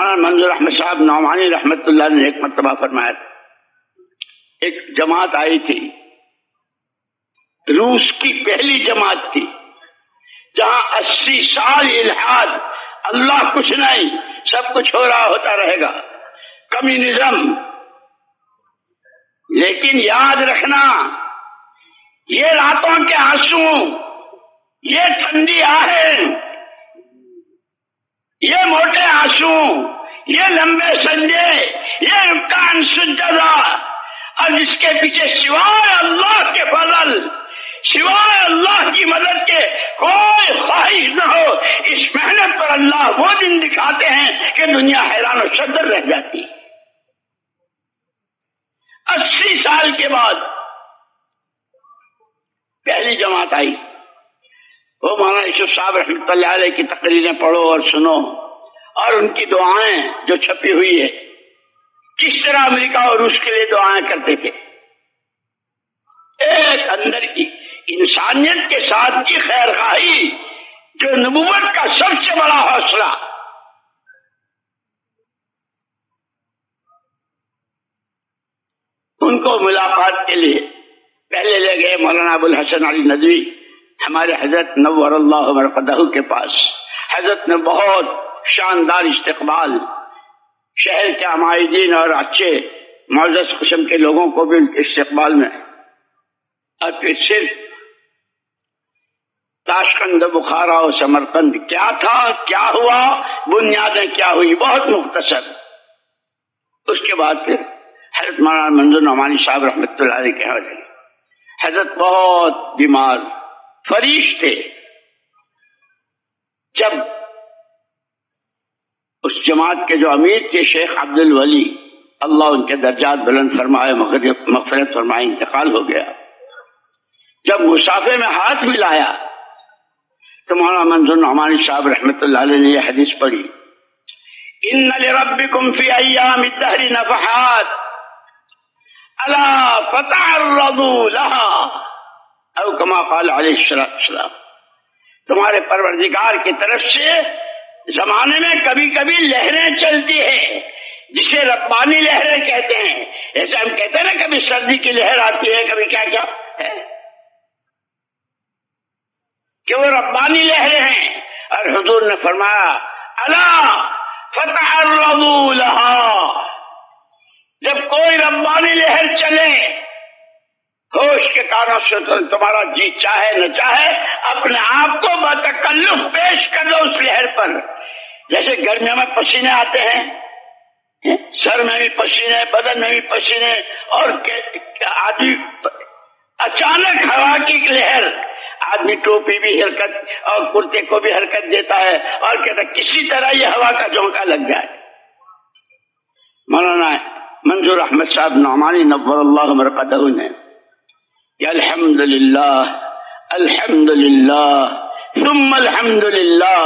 مولانا منظور احمد صاحب نعمانی رحمت اللہ نے ایک مرتبہ فرمایا، ایک جماعت آئی تھی، روس کی پہلی جماعت تھی، جہاں 80 سال الحاد، اللہ کچھ نہیں، سب کچھ ہو رہا ہوتا رہے گا، کمیونزم۔ لیکن یاد رکھنا، یہ راتوں کے آنسو، یہ ٹھنڈی آہیں، یہ موٹے آنسو، یہ لمبے سنجے، یہ رکان سجدہ، اور جس کے پیچھے سوائے اللہ کے فضل، سوائے اللہ کی مدد کے کوئی خواہش نہ ہو، اس محنت پر اللہ وہ دن دکھاتے ہیں کہ دنیا حیران و شدر رہ جاتی۔ 80 سال کے بعد پہلی جماعت آئی، وہ مولانا یوسف صاحب رحمۃ اللہ علیہ کی تقریریں پڑھو اور سنو، اور ان کی دعائیں جو چھپی ہوئی ہے، کس طرح امریکہ اور روس کے لیے دعائیں کرتے تھے، ایک اندر کی انسانیت کے ساتھ کی خیر خواہی، جو نبوت کا سب سے بڑا حوصلہ۔ ان کو ملاقات کے لیے پہلے لے گئے مولانا ابو الحسن علی ندوی، ہمارے حضرت نور اللہ مرقدہ کے پاس۔ حضرت نے بہت شاندار استقبال، شہر کے عمائدین اور اچھے معزز قسم کے لوگوں کو بھی ان کے استقبال میں، اور پھر صرف تاشقند، بخارا اور سمرقند کیا تھا، کیا ہوا، بنیادیں کیا ہوئی، بہت مختصر۔ اس کے بعد پھر حضرت مولانا منظور نعمانی صاحب رحمۃ اللہ علیہ کے حوالے۔ حضرت بہت بیمار فریش تھے۔ جب اس جماعت کے جو امیر تھے شیخ عبد الولی، اللہ ان کے درجات بلند فرمائے، مغفرت فرمائے، انتقال ہو گیا، جب مسافے میں ہاتھ ملایا تو مولانا منظور نعمانی صاحب رحمۃ اللہ علیہ نے یہ حدیث پڑھی، ان لربکم فی ایام الدہر نفحات الا فتعرضوا لها، او کما قال علیہ الصلوۃ والسلام، تمہارے پروردگار کی طرف سے زمانے میں کبھی کبھی لہریں چلتی ہیں، جسے ربانی لہریں کہتے ہیں۔ ایسے ہم کہتے ہیں نا، کبھی سردی کی لہر آتی ہے، کبھی کیا کیا ہے، کہ وہ ربانی لہریں ہیں۔ اور حضور نے فرمایا الا فتعرضوا لها، جب کوئی ربانی لہر چلے، ہوش کے کانوں سے تمہارا جی چاہے نہ چاہے اپنے آپ کو بتکلف پیش کر دو اس لہر پر۔ جیسے گرمیوں میں پسینے آتے ہیں، سر میں بھی پسینے، بدن میں بھی پسینے، اور آدمی اچانک ہوا کی لہر، آدمی ٹوپی بھی حرکت اور کرتے کو بھی حرکت دیتا ہے، اور کہتا ہے کسی طرح یہ ہوا کا جھونکا لگ جائے۔ مولانا منظور احمد صاحب نعمانی نور اللہ مرقدہ نے الحمدللہ الحمدللہ ثم الحمدللہ،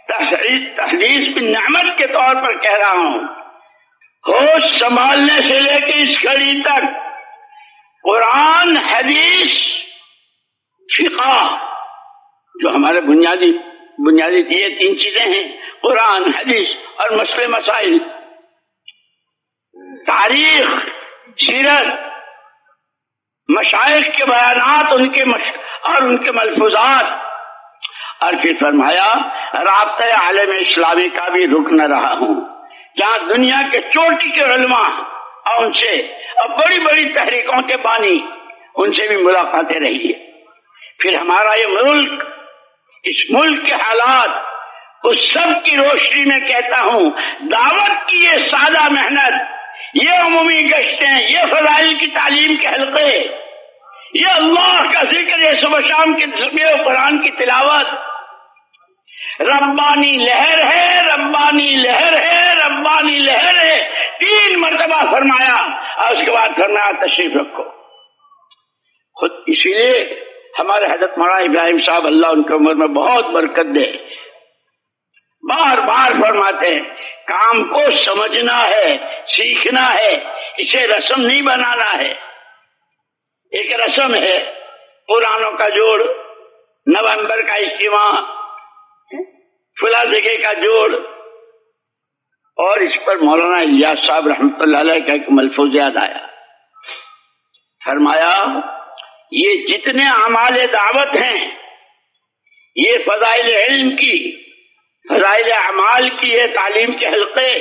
تحدیث کی نعمت کے طور پر کہہ رہا ہوں، ہوش سنبھالنے سے لے کے اس گھڑی تک قرآن، حدیث، فقہ، جو ہمارے بنیادی یہ 3 چیزیں ہیں، قرآن، حدیث اور مسئلے مسائل، تاریخ، سیرت، مشائخ کے بیانات، اور ان کے ملفوظات، اور پھر فرمایا رابطہ عالم اسلامی کا بھی رکن رہا ہوں، جہاں دنیا کے چوٹی کے علماء اور ان سے، اور بڑی بڑی تحریکوں کے بانی، ان سے بھی ملاقاتیں رہی ہے۔ پھر ہمارا یہ ملک، اس ملک کے حالات، اس سب کی روشنی میں کہتا ہوں، دعوت کی یہ سادہ محنت، یہ عمومی گشتیں، یہ فضائل کی تعلیم کے حلقے، یہ اللہ کا ذکر، یہ صبح شام کی تصویر قرآن کی تلاوت، ربانی لہر ہے، ربانی لہر ہے، ربانی لہر ہے، 3 مرتبہ فرمایا، اور اس کے بعد فرمایا تشریف رکھو۔ خود اسی لیے ہمارے حضرت مولانا ابراہیم صاحب، اللہ ان کی عمر میں بہت برکت دے، بار بار فرماتے ہیں کام کو سمجھنا ہے، سیکھنا ہے، اسے رسم نہیں بنانا ہے۔ ایک رسم ہے پرانوں کا جوڑ، نومبر کا اجتماع، فلاں جگہ کا جوڑ، پر مولانا الیاس صاحب رحمۃ اللہ علیہ کا ایک ملفوظ یاد آیا. فرمایا یہ جتنے اعمال دعوت ہیں، یہ فضائل علم کی، فضائل اعمال کی، یہ تعلیم کے حلقے،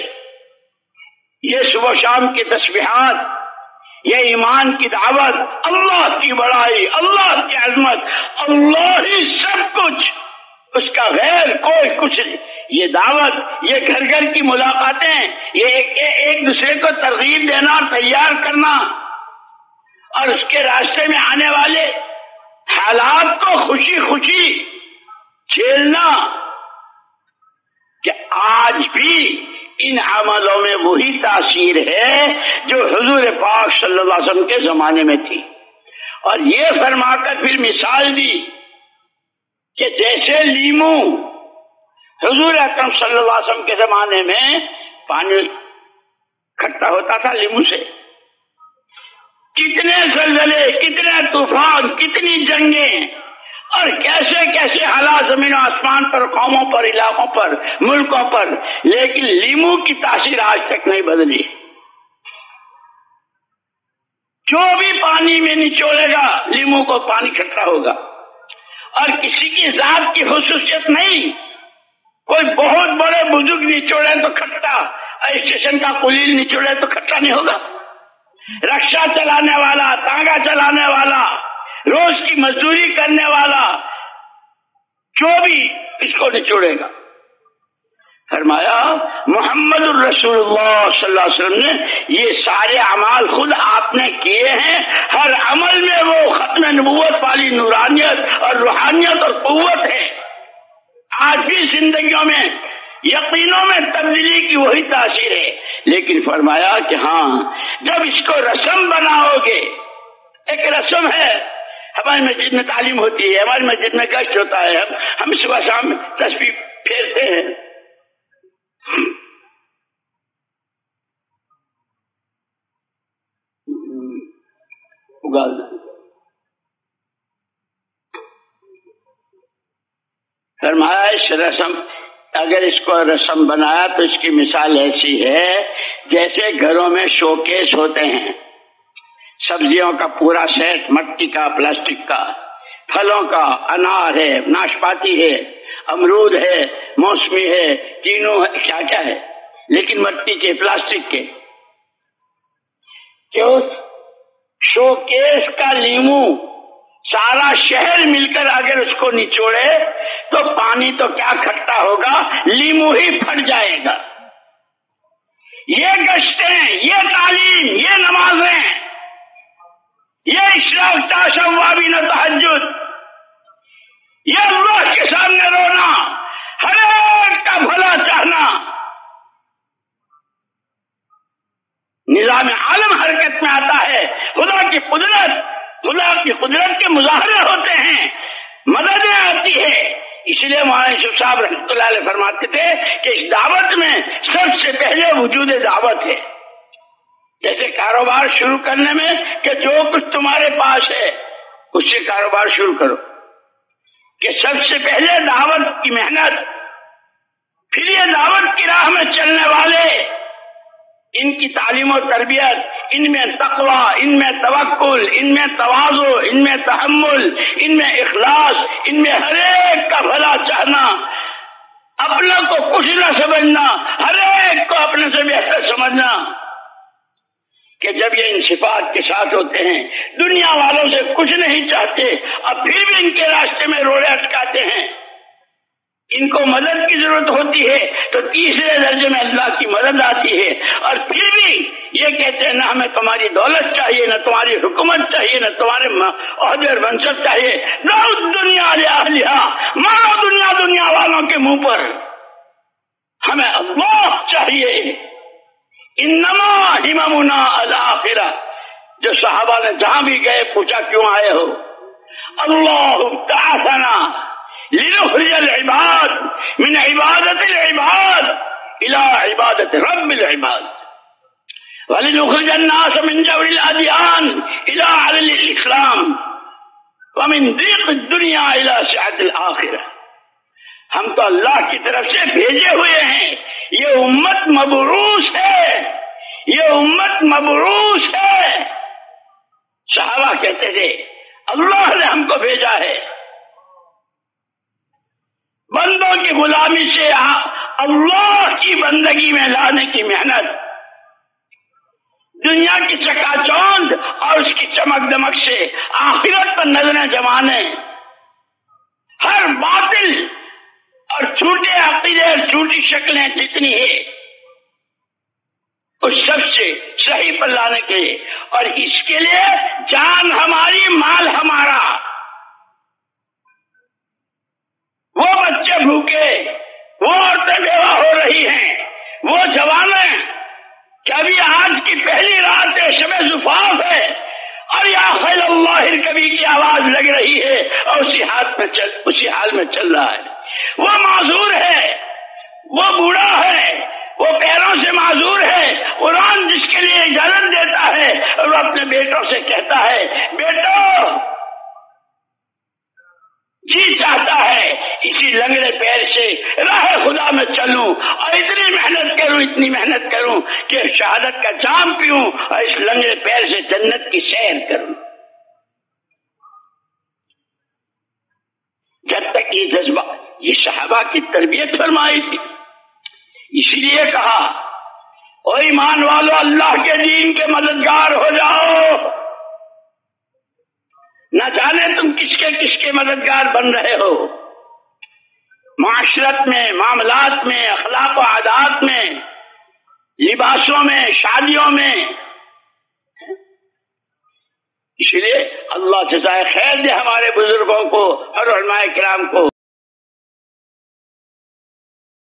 یہ صبح و شام کی تسبیحات، یہ ایمان کی دعوت، اللہ کی بڑائی، اللہ کی عظمت، اللہ ہی سب کچھ، اس کا غیر کوئی کچھ نہیں. یہ دعوت، یہ گھر گھر کی ملاقاتیں، یہ ایک دوسرے کو ترغیب دینا، تیار کرنا، اور اس کے راستے میں آنے والے حالات کو خوشی خوشی جھیلنا، کہ آج بھی ان عملوں میں وہی تاثیر ہے جو حضور پاک صلی اللہ علیہ وسلم کے زمانے میں تھی. اور یہ فرما کر پھر مثال دی کہ جیسے لیمو حضور اکرم صلی اللہ علیہ وسلم کے زمانے میں پانی کھٹا ہوتا تھا لیمو سے، کتنے زلزلے، کتنے طوفان، کتنی جنگیں، اور کیسے کیسے حالات زمین و آسمان پر، قوموں پر، علاقوں پر، ملکوں پر، لیکن لیمو کی تاثیر آج تک نہیں بدلی. جو بھی پانی میں نچوڑے گا لیمو کو پانی کھٹا ہوگا. اور کسی کی ذات کی خصوصیت نہیں، کوئی بہت بڑے بزرگ نچوڑے تو کھٹا، اسٹیشن کا قلیل نچوڑے تو کھٹا نہیں ہوگا. رکشہ چلانے والا، تانگا چلانے والا، روز کی مزدوری کرنے والا، جو بھی اس کو نچوڑے گا. فرمایا محمد الرسول اللہ صلی اللہ علیہ وسلم نے یہ سارے اعمال خود آپ نے کیے ہیں. ہر عمل میں وہ ختم نبوت والی نورانیت اور روحانیت اور قوت ہے. آج بھی زندگیوں میں، یقینوں میں تبدیلی کی وہی تاثیر ہے. لیکن فرمایا کہ ہاں جب اس کو رسم بناؤ گے، ایک رسم ہے، ہماری مسجد میں تعلیم ہوتی ہے، ہماری مسجد میں گشت ہوتا ہے، ہم صبح شام تسبیح پھیرتے ہیں. فرمایا اس رسم، اگر اس کو رسم بنایا تو اس کی مثال ایسی ہے جیسے گھروں میں شوکیس ہوتے ہیں، سبزیوں کا پورا سیٹ، مٹی کا، پلاسٹک کا، پھلوں کا، انار ہے، ناشپاتی ہے، امرود ہے، موسمی ہے، کینو ہے، کیا کیا ہے، لیکن مٹی کے، پلاسٹک کے. کیوں؟ شوکیس کا لیمو سارا شہر مل کر اگر اس کو نچوڑے تو پانی تو کیا کھٹا ہوگا، لیمو ہی پھٹ جائے گا. یہ گشتیں، یہ تعلیم، یہ نمازیں، یہ اشراق تاشوابین تہجد، یہ اللہ کے سامنے رونا، ہر ایک کا بھلا چاہنا، نظام عالم حرکت میں آتا ہے، خدا کی قدرت کے مظاہرے ہوتے ہیں، مددیں آتی ہے. اس لیے مولانا یوسف صاحب رحمۃ اللہ علیہ فرماتے تھے کہ اس دعوت میں سب سے پہلے وجود دعوت ہے. جیسے کاروبار شروع کرنے میں کہ جو کچھ تمہارے پاس ہے اس سے کاروبار شروع کرو، کہ سب سے پہلے دعوت کی محنت، پھر یہ دعوت کی راہ میں چلنے والے، ان کی تعلیم و تربیت، ان میں تقوی، ان میں توکل، ان میں تواضع، ان میں تحمل، ان میں اخلاص، ان میں ہر ایک کا بھلا چاہنا، اپنے کو کچھ نہ سمجھنا، ہر ایک کو اپنے سے بہتر سمجھنا، کہ جب یہ ان صفات کے ساتھ ہوتے ہیں، دنیا والوں سے کچھ نہیں چاہتے، اب پھر بھی ان کے راستے میں روڑے اٹکاتے ہیں، ان کو مدد کی ضرورت ہوتی ہے تو تیسرے درجے میں اللہ کی مدد آتی ہے، اور پھر بھی یہ کہتے ہیں نہ ہمیں تمہاری دولت چاہیے، نہ تمہاری حکومت چاہیے، نہ تمہارے عہدے اور منصب چاہیے، نہ دنیا لہٰ مارو دنیا والوں کے منہ پر، ہمیں اللہ چاہیے. انما ہممنا الآخرہ، جو صحابہ نے جہاں بھی گئے پوچھا کیوں آئے ہو، اللہ تعالیٰ لنخرج العباد من عبادت العباد الى عبادت رب العباد ولنخرج الناس من جور الادیان الى عدل الاسلام ومن ضيق الدنيا الى سعة الآخرہ. ہم تو اللہ کی طرف سے بھیجے ہوئے ہیں، یہ امت مبعوث ہے امت مبعوث ہے. صحابہ کہتے تھے اللہ نے ہم کو بھیجا ہے بندوں کی غلامی سے اللہ کی بندگی میں لانے کی محنت، دنیا کی چکا چوند اور اس کی چمک دمک سے آخرت پر نظریں جمانے، ہر باطل اور چھوٹے عقیدے اور چھوٹی شکلیں جتنی ہیں اس سب سے صحیح پر لانے کے لیے، اور اس کے لیے جان ہماری مال ہمارا. وہ بچے بھوکے، وہ عورتیں بیوہ ہو رہی ہیں، وہ جوانیں کہ ابھی آج کی پہلی رات ہے، شب زفاف ہے اور یا خیل اللہ کبھی کی آواز لگ رہی ہے اور اسی حال میں چل رہا ہے. وہ معذور ہے، وہ بوڑھا ہے، وہ پیروں سے معذور ہے. قرآن جس کے لیے اجازت دیتا ہے اور وہ اپنے بیٹوں سے کہتا ہے بیٹو جی چاہتا ہے اسی لنگڑے پیر سے راہ خدا میں چلوں اور اتنی محنت کروں کہ شہادت کا جام پیوں اور اس لنگڑے پیر سے جنت کی سیر کروں. جب تک یہ جذبہ، یہ صحابہ کی تربیت فرمائی تھی. اسی لیے کہا او ایمان والو اللہ کے دین کے مددگار ہو جاؤ. نہ جانے تم کس کے مددگار بن رہے ہو، معاشرت میں، معاملات میں، اخلاق و عادات میں، لباسوں میں، شادیوں میں. اس لیے اللہ جزائے خیر دے ہمارے بزرگوں کو اور علماء کرام کو.